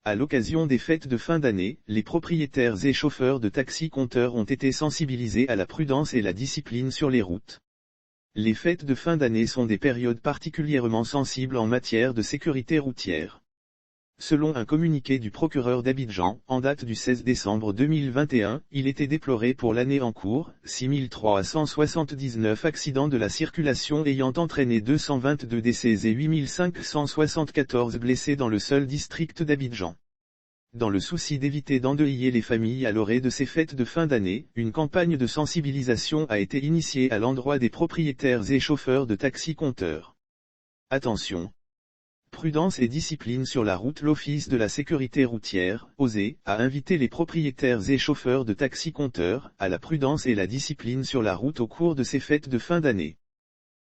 À l'occasion des fêtes de fin d'année, les propriétaires et chauffeurs de taxi-compteurs ont été sensibilisés à la prudence et la discipline sur les routes. Les fêtes de fin d'année sont des périodes particulièrement sensibles en matière de sécurité routière. Selon un communiqué du procureur d'Abidjan, en date du 16 décembre 2021, il était déploré pour l'année en cours, 6379 accidents de la circulation ayant entraîné 222 décès et 8574 blessés dans le seul district d'Abidjan. Dans le souci d'éviter d'endeuiller les familles à l'orée de ces fêtes de fin d'année, une campagne de sensibilisation a été initiée à l'endroit des propriétaires et chauffeurs de taxi-compteurs. Attention! Prudence et discipline sur la route. L'Office de la sécurité routière, OSE, a invité les propriétaires et chauffeurs de taxi-compteurs à la prudence et la discipline sur la route au cours de ces fêtes de fin d'année.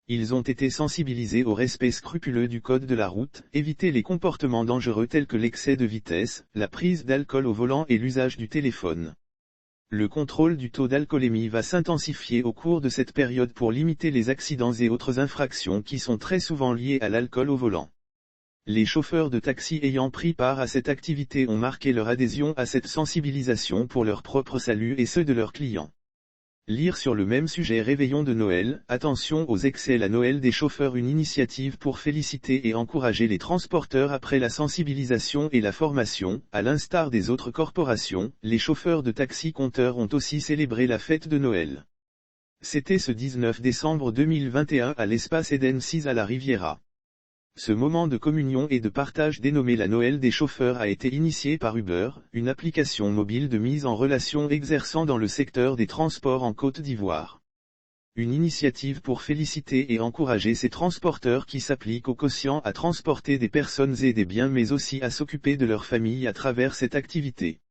Ils ont été sensibilisés au respect scrupuleux du code de la route, éviter les comportements dangereux tels que l'excès de vitesse, la prise d'alcool au volant et l'usage du téléphone. Le contrôle du taux d'alcoolémie va s'intensifier au cours de cette période pour limiter les accidents et autres infractions qui sont très souvent liées à l'alcool au volant. Les chauffeurs de taxi ayant pris part à cette activité ont marqué leur adhésion à cette sensibilisation pour leur propre salut et ceux de leurs clients. Lire sur le même sujet. Réveillon de Noël, attention aux excès. La Noël des chauffeurs, une initiative pour féliciter et encourager les transporteurs. Après la sensibilisation et la formation, à l'instar des autres corporations, les chauffeurs de taxi-compteurs ont aussi célébré la fête de Noël. C'était ce 19 décembre 2021 à l'espace Eden 6 à la Riviera. Ce moment de communion et de partage dénommé la Noël des chauffeurs a été initié par Uber, une application mobile de mise en relation exerçant dans le secteur des transports en Côte d'Ivoire. Une initiative pour féliciter et encourager ces transporteurs qui s'appliquent au quotient à transporter des personnes et des biens mais aussi à s'occuper de leur famille à travers cette activité.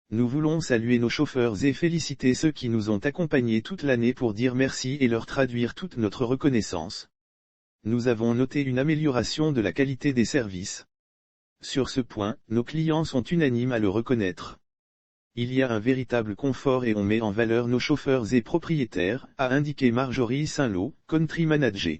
Nous voulons saluer nos chauffeurs et féliciter ceux qui nous ont accompagnés toute l'année pour dire merci et leur traduire toute notre reconnaissance. Nous avons noté une amélioration de la qualité des services. Sur ce point, nos clients sont unanimes à le reconnaître. Il y a un véritable confort et on met en valeur nos chauffeurs et propriétaires, a indiqué Marjorie Saint-Lô, Country Manager.